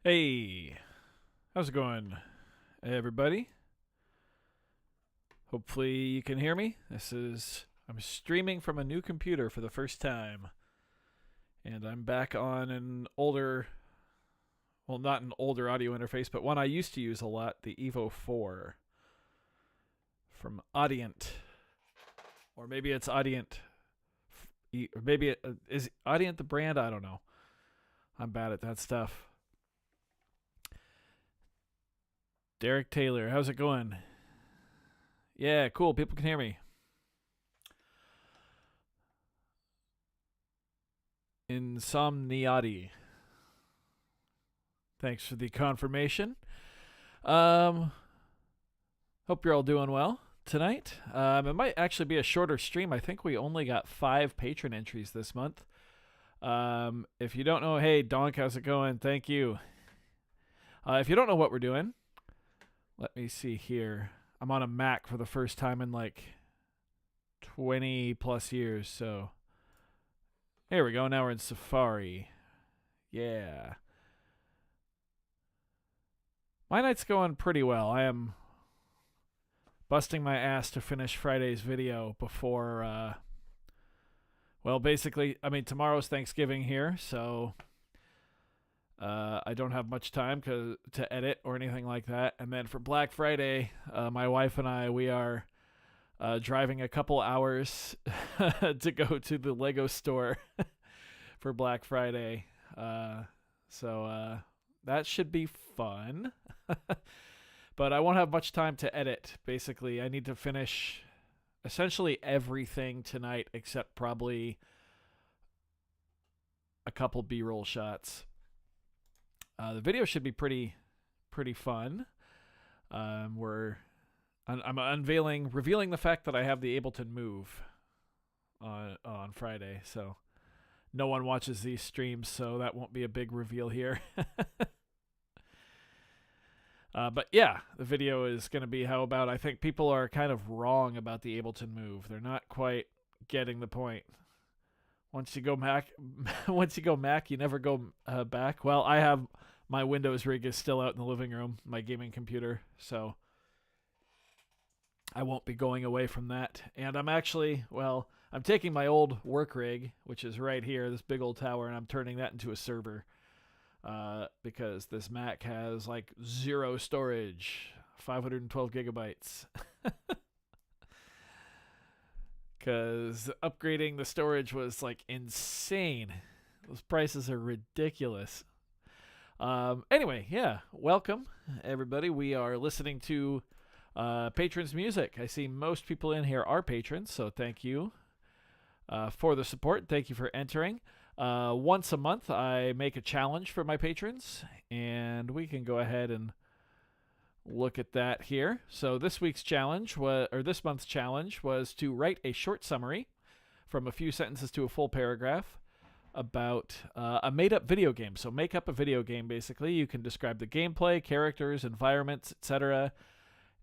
Hey, how's it going, everybody? Hopefully you can hear me. I'm streaming from a new computer for the first time, and I'm back on an older, well, not an older audio interface, but one I used to use a lot, the Evo 4 from Audient, or maybe it's Audient, or maybe is Audient the brand. I don't know. I'm bad at that stuff. Derek Taylor, how's it going? Yeah, cool. People can hear me. Insomniati. Thanks for the confirmation. Um, Hope you're all doing well tonight. It might actually be a shorter stream. I think we only got 5 patron entries this month. If you don't know, hey, Donk, how's it going? Thank you. If you don't know what we're doing, let me see here. I'm on a Mac for the first time in like 20 plus years, so here we go. Now we're in Safari. Yeah. My night's going pretty well. I am busting my ass to finish Friday's video before, well, basically, I mean, tomorrow's Thanksgiving here, so I don't have much time to edit or anything like that. And then for Black Friday, my wife and we are driving a couple hours to go to the Lego store for Black Friday. So that should be fun. But I won't have much time to edit. Basically, I need to finish essentially everything tonight except probably a couple B-roll shots. The video should be pretty fun. I'm revealing the fact that I have the Ableton Move on Friday, so no one watches these streams, so that won't be a big reveal here. But yeah, the video is going to be how about I think people are kind of wrong about the Ableton Move. They're not quite getting the point. Once you go Mac, you never go back. Well, I have my Windows rig is still out in the living room, my gaming computer, so I won't be going away from that. And I'm taking my old work rig, which is right here, this big old tower, and I'm turning that into a server. Because this Mac has like 0 storage, 512 gigabytes. Because upgrading the storage was like insane. Those prices are ridiculous. Anyway, yeah, welcome everybody. We are listening to patrons' music. I see most people in here are patrons, so thank you for the support. Thank you for entering. Once a month, I make a challenge for my patrons, and we can go ahead and look at that here. So this month's challenge was to write a short summary from a few sentences to a full paragraph about a made-up video game. So make up a video game, basically. You can describe the gameplay, characters, environments, etc.,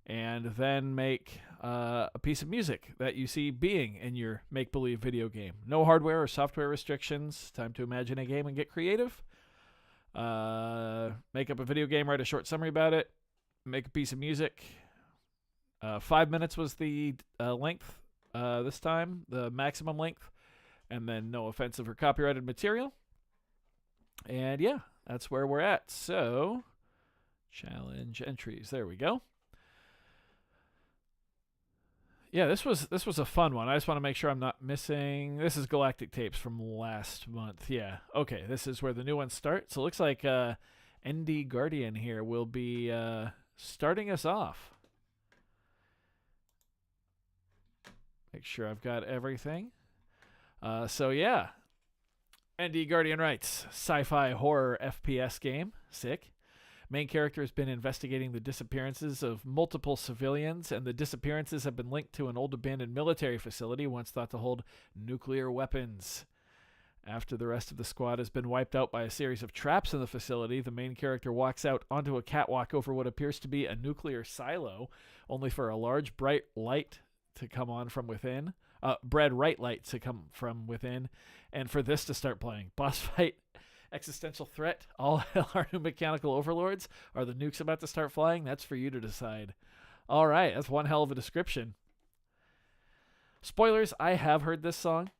and then make a piece of music that you see being in your make-believe video game. No hardware or software restrictions. Time to imagine a game and get creative. Make up a video game, write a short summary about it, make a piece of music. 5 minutes was the length this time, the maximum length, and then no offensive or copyrighted material. And yeah, that's where we're at. So, challenge entries. There we go. Yeah, this was a fun one. I just want to make sure I'm not missing. This is Galactic Tapes from last month. Yeah. Okay, this is where the new ones start. So it looks like ND Guardian here will be starting us off. Make sure I've got everything. So yeah. ND Guardian writes, sci-fi horror FPS game. Sick. Main character has been investigating the disappearances of multiple civilians, and the disappearances have been linked to an old abandoned military facility once thought to hold nuclear weapons. After the rest of the squad has been wiped out by a series of traps in the facility, the main character walks out onto a catwalk over what appears to be a nuclear silo, only for a large bright light to come on from within. Red light to come from within, and for this to start playing. Boss fight Existential threat. All our new mechanical overlords. Are the nukes about to start flying? That's for you to decide. All right, that's one hell of a description. Spoilers, I have heard this song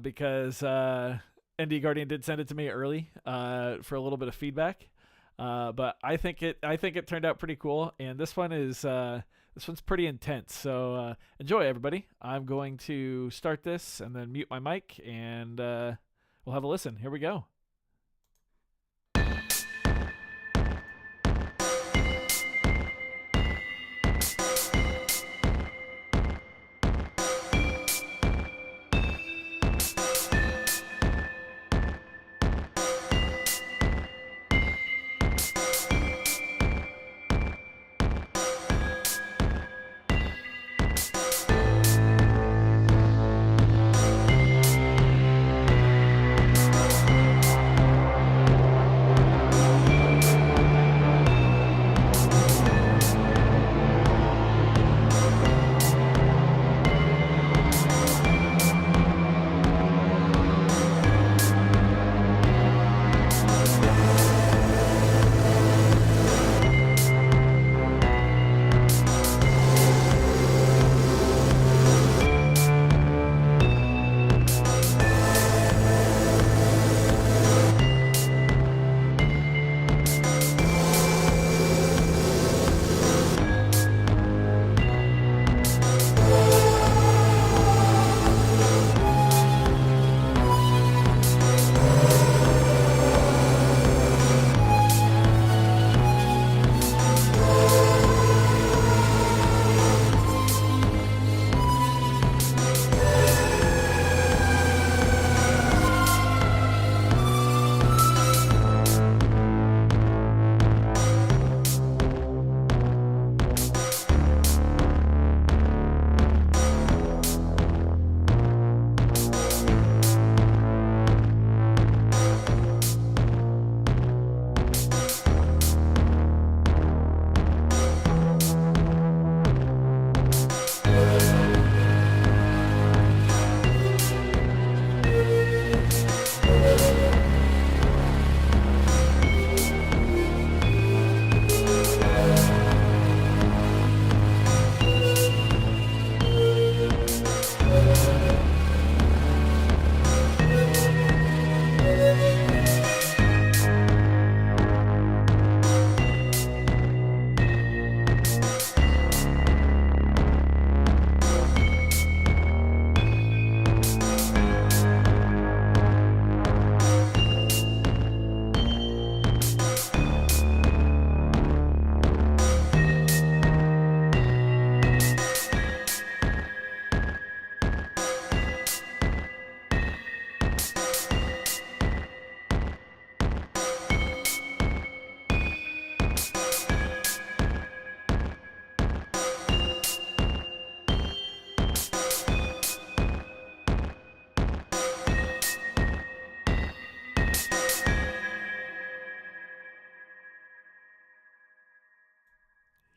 because ND Guardian did send it to me early for a little bit of feedback. But I think it turned out pretty cool, and this one's pretty intense. So enjoy, everybody. I'm going to start this and then mute my mic, and we'll have a listen. Here we go.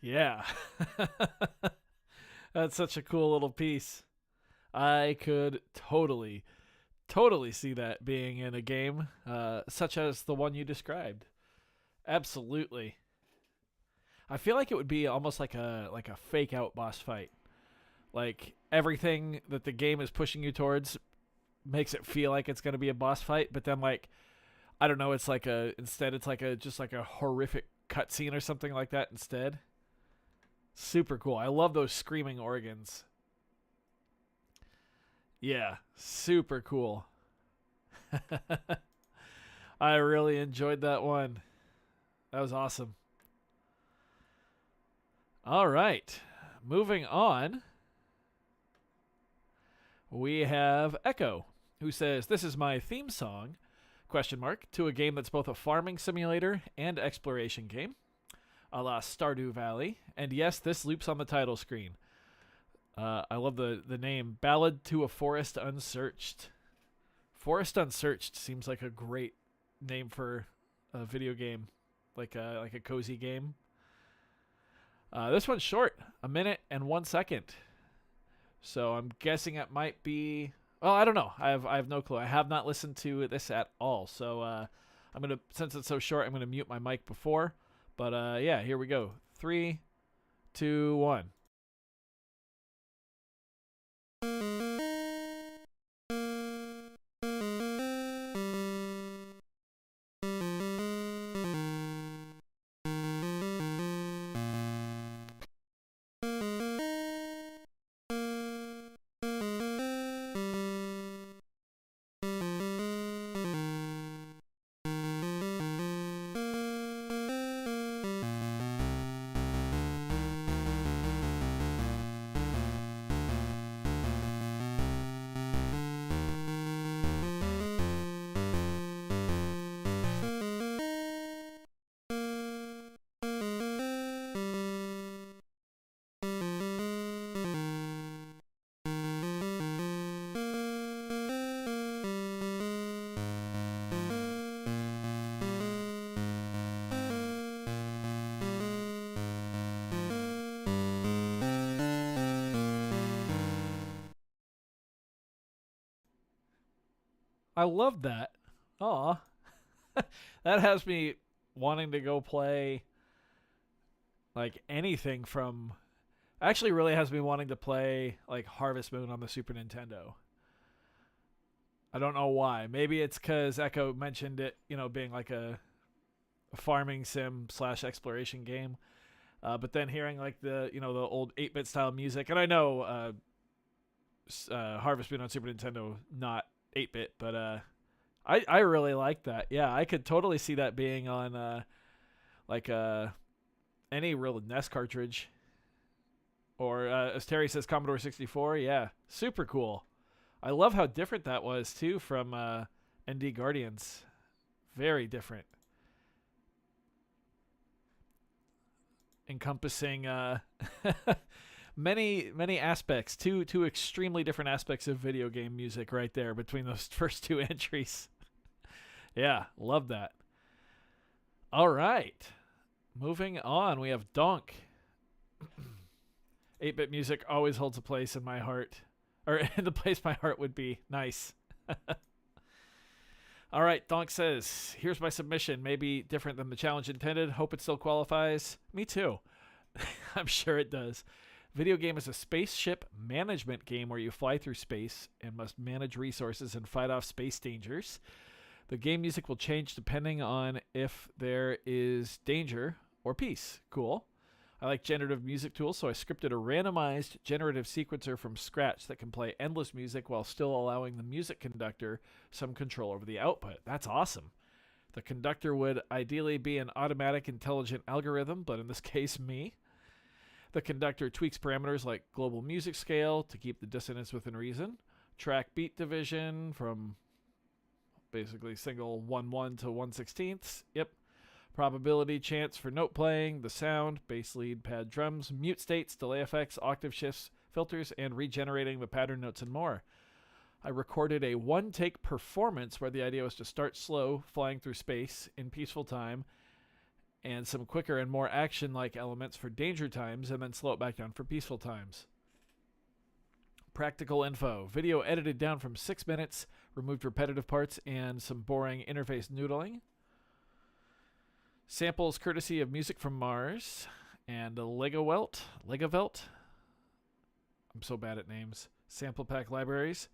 Yeah. That's such a cool little piece. I could totally see that being in a game such as the one you described. Absolutely. I feel like it would be almost like a fake out boss fight. Like everything that the game is pushing you towards makes it feel like it's going to be a boss fight, but then like I don't know, it's like just like a horrific cutscene or something like that instead. Super cool. I love those screaming organs. Yeah, super cool. I really enjoyed that one. That was awesome. All right. Moving on. We have Echo, who says, "This is my theme song, to a game that's both a farming simulator and exploration game, a la Stardew Valley. And yes, this loops on the title screen." I love the name, Ballad to a Forest Unsearched. Forest Unsearched seems like a great name for a video game, like a cozy game. This one's short, 1 minute and 1 second. So I'm guessing it might be Well, I don't know. I have no clue. I have not listened to this at all. So I'm gonna, since it's so short, I'm gonna mute my mic before. But yeah, here we go. Three, two, one. I love that. Aw. That has me wanting to go play like anything from, actually really has me wanting to play like Harvest Moon on the Super Nintendo. I don't know why. Maybe it's because Echo mentioned it, being like a farming sim slash exploration game. But then hearing like the old 8-bit style music, and I know Harvest Moon on Super Nintendo not 8-bit, but I really like that. Yeah, I could totally see that being on like any real NES cartridge, or as Terry says, Commodore 64. Yeah, super cool. I love how different that was too from ND Guardians. Very different, encompassing many aspects. Two extremely different aspects of video game music right there between those first two entries. Yeah, love that. All right, moving on. We have Donk. 8-bit music always holds a place in my heart, or in the place my heart would be. Nice. All right, Donk says, here's my submission. Maybe different than the challenge intended. Hope it still qualifies. Me too. I'm sure it does. Video game is a spaceship management game where you fly through space and must manage resources and fight off space dangers. The game music will change depending on if there is danger or peace. Cool. I like generative music tools, so I scripted a randomized generative sequencer from scratch that can play endless music while still allowing the music conductor some control over the output. That's awesome. The conductor would ideally be an automatic intelligent algorithm, but in this case, me. The conductor tweaks parameters like global music scale to keep the dissonance within reason, track beat division from basically single 1/1 to 1/16. Yep. Probability chance for note playing, the sound, bass lead, pad drums, mute states, delay effects, octave shifts, filters, and regenerating the pattern notes and more. I recorded a one-take performance where the idea was to start slow, flying through space in peaceful time, and some quicker and more action-like elements for danger times, and then slow it back down for peaceful times. Practical info. Video edited down from 6 minutes, removed repetitive parts, and some boring interface noodling. Samples courtesy of Music from Mars and Legowelt. I'm so bad at names. Sample pack libraries.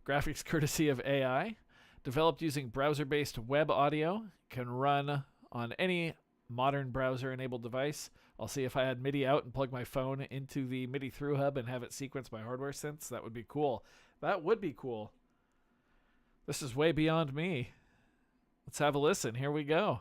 Graphics courtesy of AI. Developed using browser-based web audio. Can run on any modern browser-enabled device. I'll see if I had MIDI out and plug my phone into the MIDI through hub and have it sequence my hardware synths. That would be cool. That would be cool. This is way beyond me. Let's have a listen. Here we go.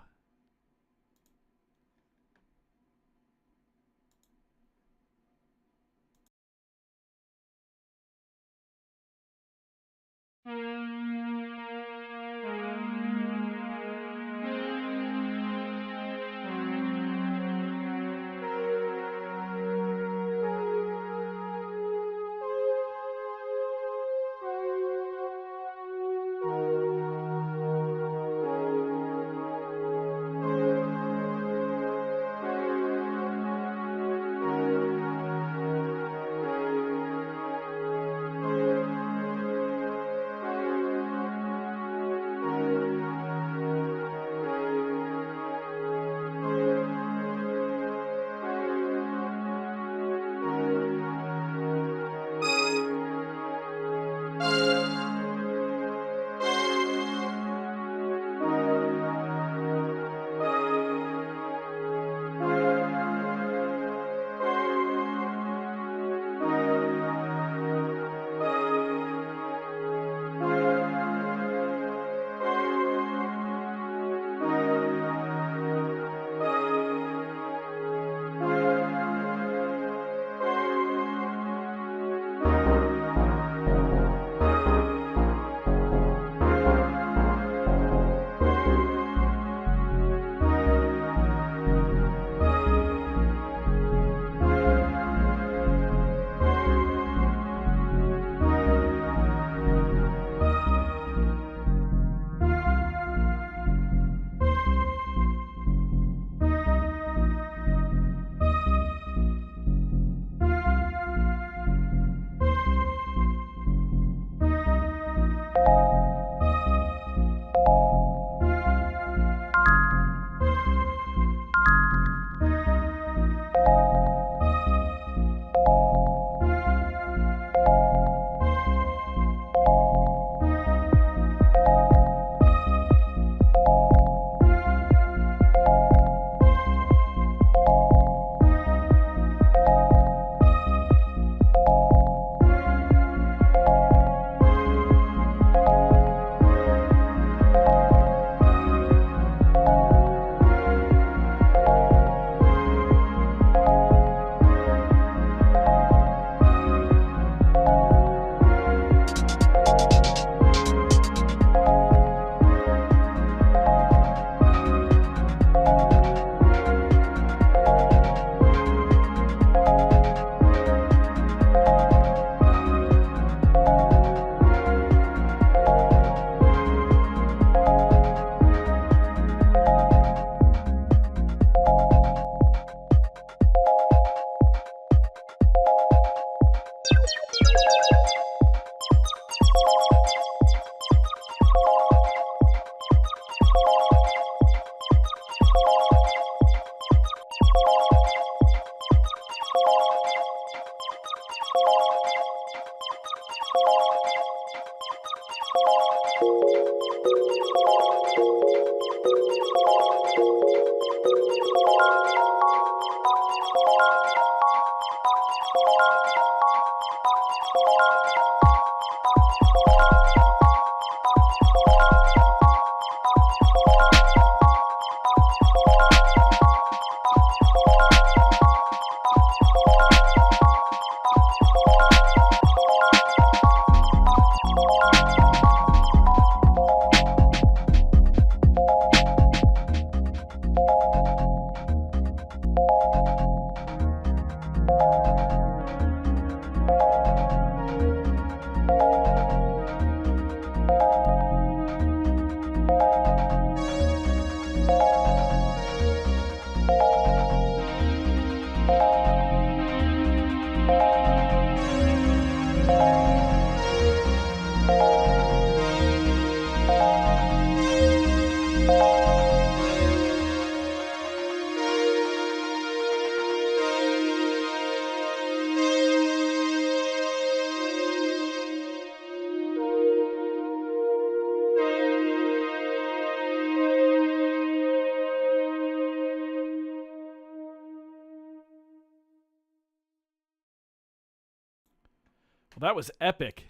Well, that was epic.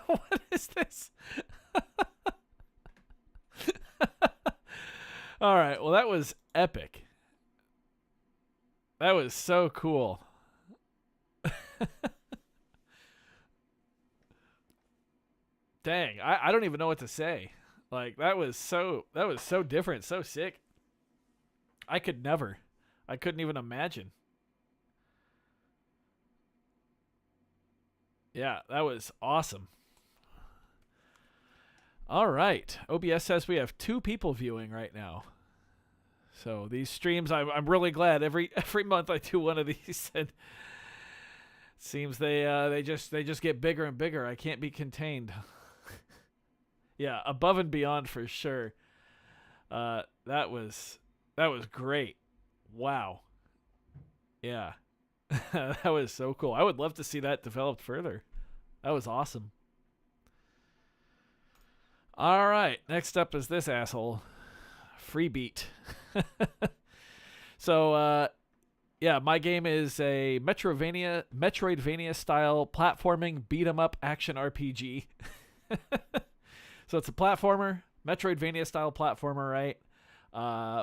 What is this? All right. Well, that was epic. That was so cool. Dang, I don't even know what to say. Like that was so different, so sick. I couldn't even imagine. Yeah, that was awesome. All right. OBS says we have 2 people viewing right now. So these streams, I'm really glad every month I do one of these, and it seems they just get bigger and bigger. I can't be contained. Yeah, above and beyond for sure. That was great. Wow. Yeah. That was so cool. I would love to see that developed further. That was awesome. All right. Next up is this asshole. Freebeat. So, yeah, my game is a Metroidvania style platforming beat 'em up action RPG. So it's a platformer, Metroidvania style platformer, right?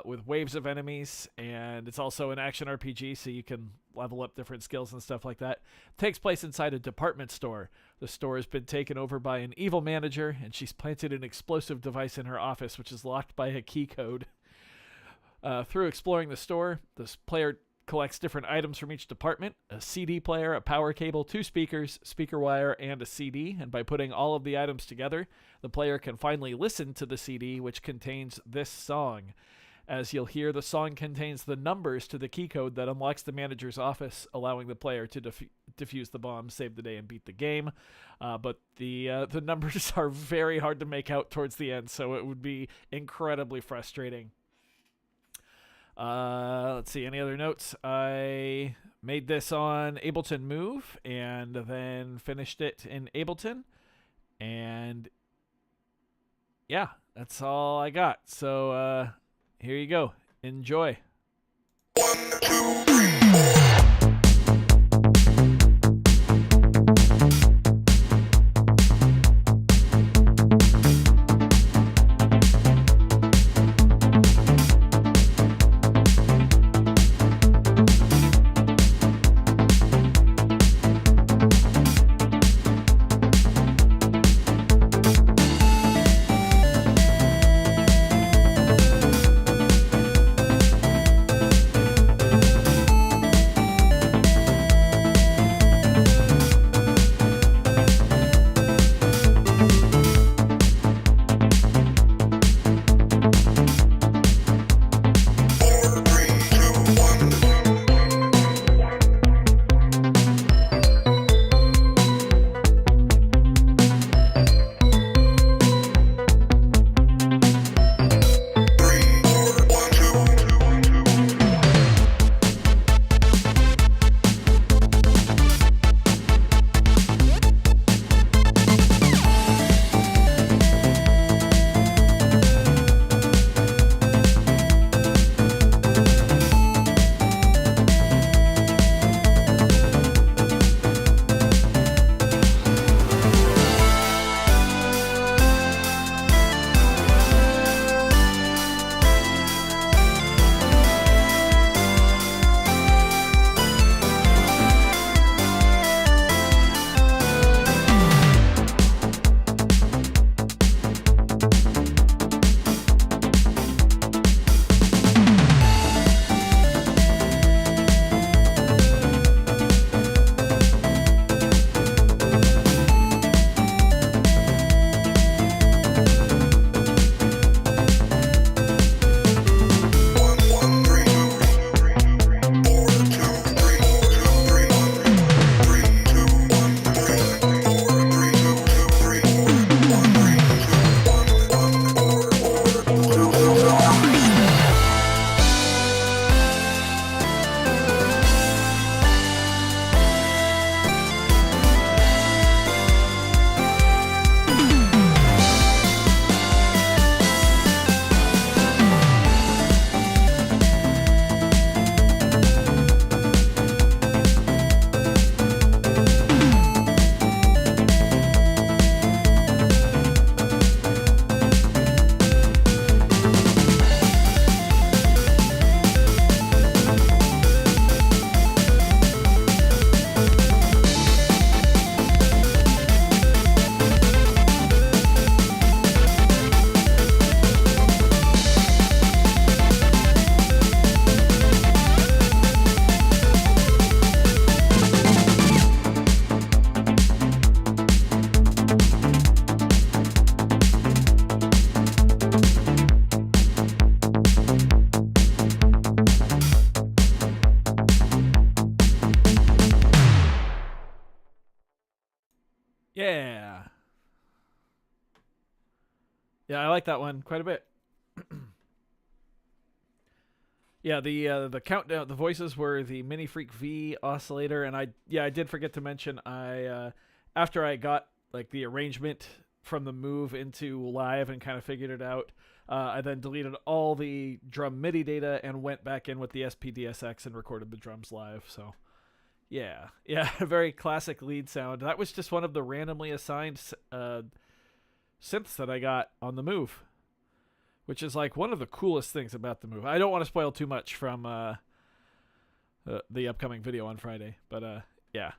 With waves of enemies, and it's also an action RPG, so you can level up different skills and stuff like that. It takes place inside a department store. The store has been taken over by an evil manager, and she's planted an explosive device in her office, which is locked by a key code. Through exploring the store, this player collects different items from each department: a CD player, a power cable, 2 speakers, speaker wire, and a CD. And by putting all of the items together, the player can finally listen to the CD, which contains this song. As you'll hear, the song contains the numbers to the key code that unlocks the manager's office, allowing the player to defuse the bomb, save the day, and beat the game. But the numbers are very hard to make out towards the end, so it would be incredibly frustrating. Let's see, any other notes? I made this on Ableton Move and then finished it in Ableton. And yeah, that's all I got. So here you go. Enjoy. 1, 2, 3. Yeah. Yeah, I like that one quite a bit. Yeah, the countdown, the voices were the Mini Freak V oscillator, and I did forget to mention after I got like the arrangement from the move into live and kind of figured it out, I then deleted all the drum MIDI data and went back in with the SPDSX and recorded the drums live. So yeah, a very classic lead sound. That was just one of the randomly assigned synths that I got on the move, which is like one of the coolest things about the move. I don't want to spoil too much from the upcoming video on Friday, but yeah,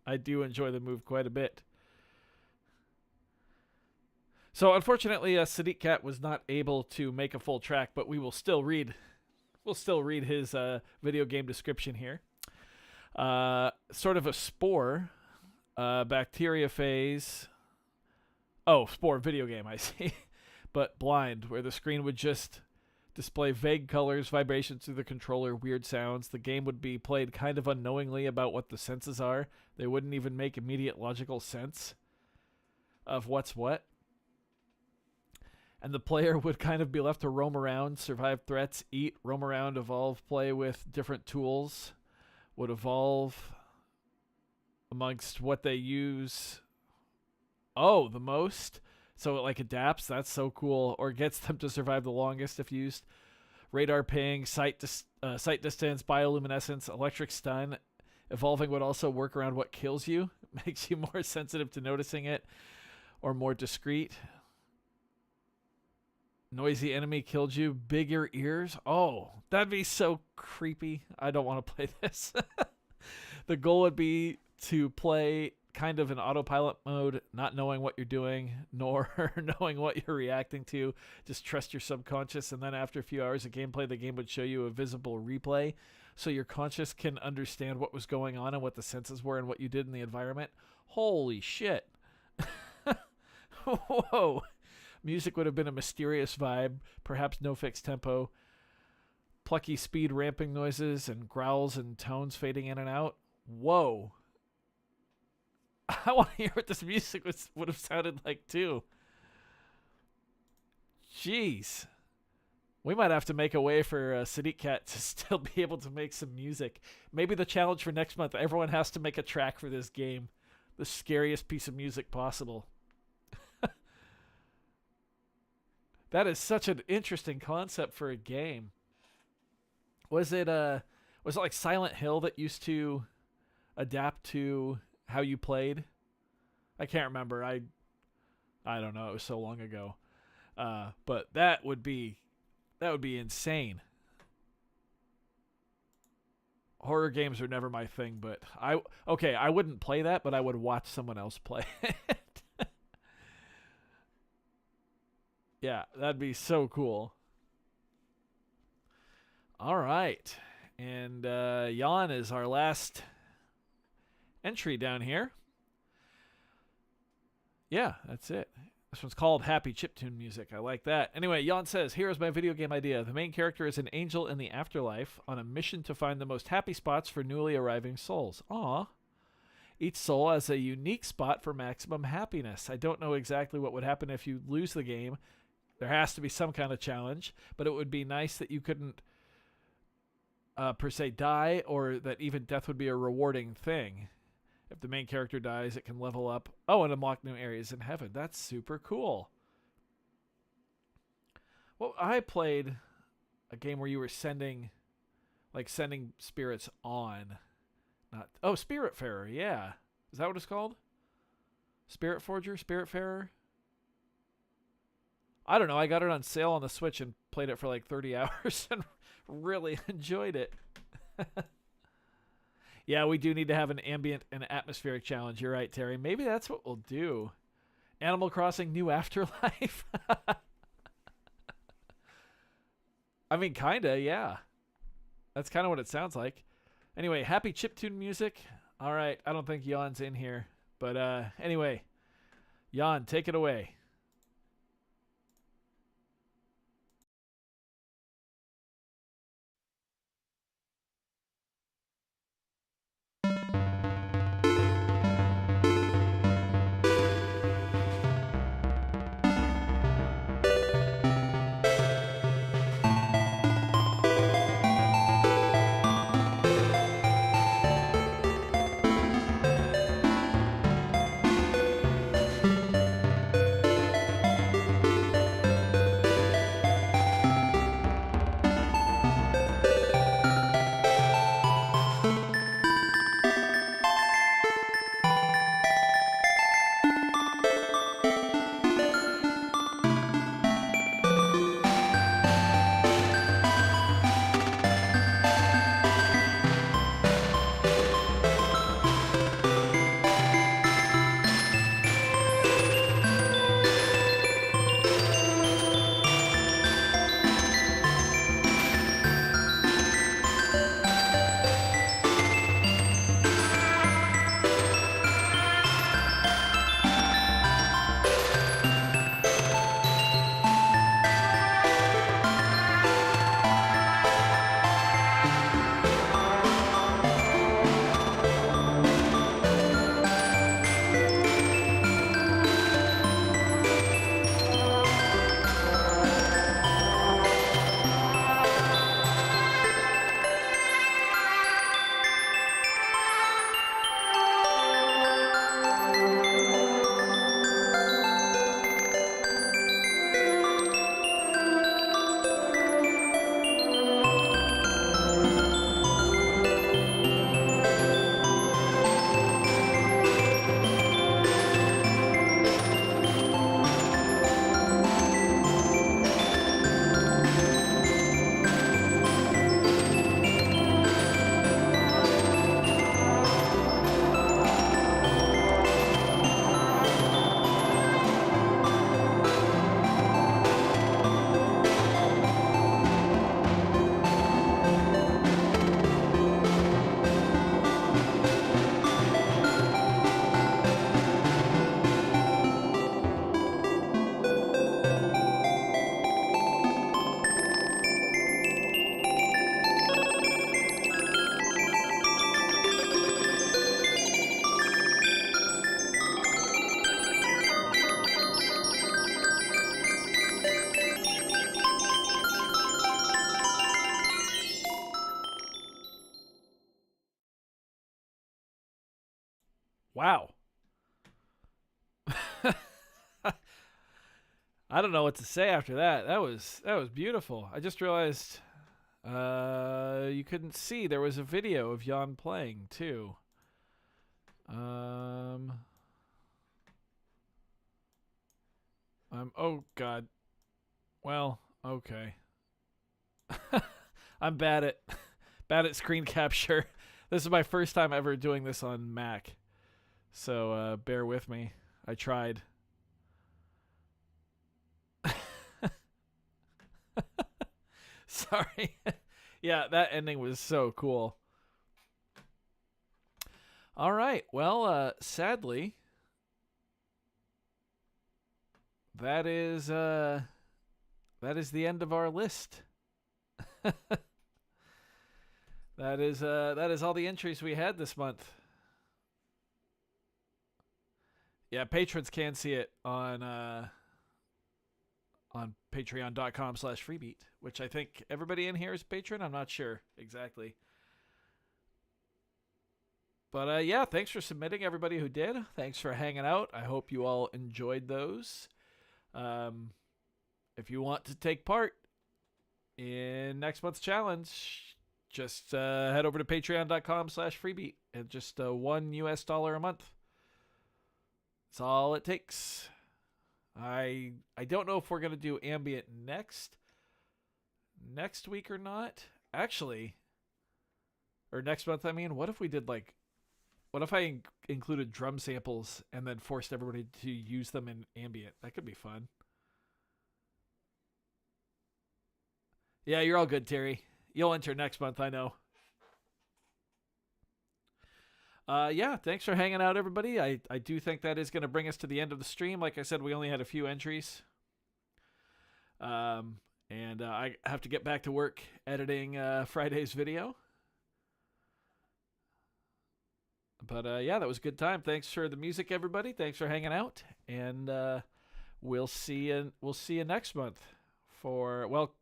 I do enjoy the move quite a bit. So unfortunately, Sadiq Cat was not able to make a full track, but we will still read. We'll still read his video game description here. Sort of a spore, bacteria phase. Oh, spore video game. I see. But blind, where the screen would just display vague colors, vibrations through the controller, weird sounds. The game would be played kind of unknowingly about what the senses are. They wouldn't even make immediate logical sense of what's what. And the player would kind of be left to roam around, survive threats, eat, roam around, evolve, play with different tools, would evolve amongst what they use. Oh, the most? So it like adapts. That's so cool. Or gets them to survive the longest if used. Radar ping, sight distance, bioluminescence, electric stun. Evolving would also work around what kills you. Makes you more sensitive to noticing it. Or more discreet. Noisy enemy killed you. Bigger ears. Oh, that'd be so creepy. I don't want to play this. The goal would be to play kind of in autopilot mode, not knowing what you're doing, nor knowing what you're reacting to. Just trust your subconscious, and then after a few hours of gameplay, the game would show you a visible replay, so your conscious can understand what was going on and what the senses were and what you did in the environment. Holy shit. Whoa. Music would have been a mysterious vibe, perhaps no fixed tempo, plucky speed ramping noises, and growls and tones fading in and out. Whoa. I want to hear what this music would have sounded like, too. Jeez. We might have to make a way for Sadiq Cat to still be able to make some music. Maybe the challenge for next month, everyone has to make a track for this game. The scariest piece of music possible. That is such an interesting concept for a game. Was it like Silent Hill that used to adapt to how you played? I can't remember. I don't know. It was so long ago. But that would be insane. Horror games are never my thing, but I wouldn't play that, but I would watch someone else play it. Yeah, that'd be so cool. All right. And Jan is our last entry down here. Yeah, that's it. This one's called Happy Chiptune Music. I like that. Anyway, Jan says, here's my video game idea. The main character is an angel in the afterlife on a mission to find the most happy spots for newly arriving souls. Aw. Each soul has a unique spot for maximum happiness. I don't know exactly what would happen if you lose the game. There has to be some kind of challenge, but it would be nice that you couldn't per se die, or that even death would be a rewarding thing. If the main character dies, it can level up. Oh, and unlock new areas in heaven. That's super cool. Well, I played a game where you were sending spirits on. Spiritfarer, yeah. Is that what it's called? Spirit Forger? Spiritfarer? I don't know. I got it on sale on the Switch and played it for like 30 hours and really enjoyed it. Yeah, we do need to have an ambient and atmospheric challenge. You're right, Terry. Maybe that's what we'll do. Animal Crossing New Afterlife. I mean, kinda, yeah. That's kind of what it sounds like. Anyway, happy chiptune music. All right, I don't think Jan's in here. But anyway, Jan, take it away. Wow. I don't know what to say after that. That was beautiful. I just realized you couldn't see there was a video of Jan playing too. Oh god. Well, okay. I'm bad at screen capture. This is my first time ever doing this on Mac. So bear with me. I tried. Sorry. Yeah, that ending was so cool. All right. Well, sadly, that is the end of our list. That is all the entries we had this month. Yeah, patrons can see it on patreon.com/freebeat, which I think everybody in here is a patron. I'm not sure exactly. But yeah, thanks for submitting, everybody who did. Thanks for hanging out. I hope you all enjoyed those. If you want to take part in next month's challenge, just head over to patreon.com/freebeat and just $1 a month. That's all it takes. I don't know if we're gonna do ambient next week or not. Actually, or next month. I mean, what if I included drum samples and then forced everybody to use them in ambient? That could be fun. Yeah, you're all good, Terry. You'll enter next month, I know. Yeah, thanks for hanging out, everybody. I do think that is going to bring us to the end of the stream. Like I said, we only had a few entries. And I have to get back to work editing Friday's video. But yeah, that was a good time. Thanks for the music, everybody. Thanks for hanging out, and we'll see you next month for, well,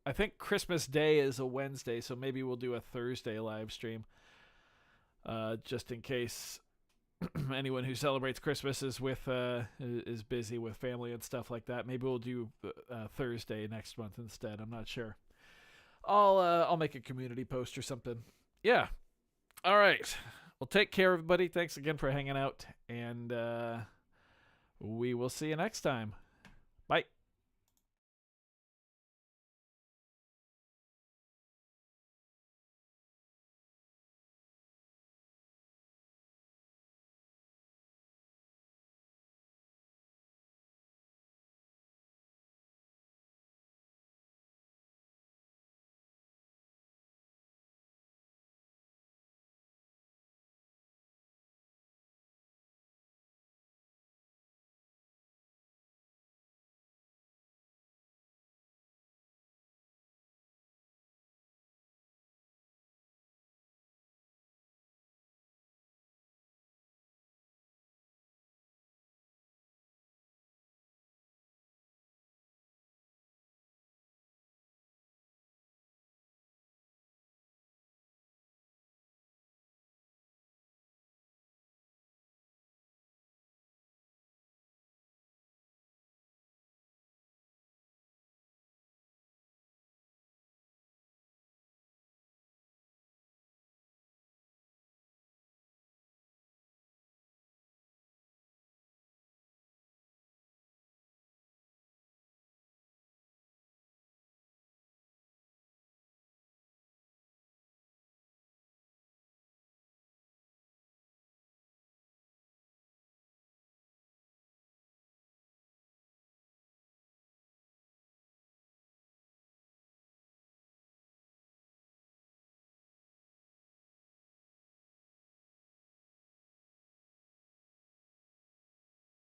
I think Christmas Day is a Wednesday, so maybe we'll do a Thursday live stream. Just in case anyone who celebrates Christmas is busy with family and stuff like that. Maybe we'll do Thursday next month instead. I'm not sure. I'll make a community post or something. Yeah. All right. Well, take care, everybody. Thanks again for hanging out, and we will see you next time. Bye.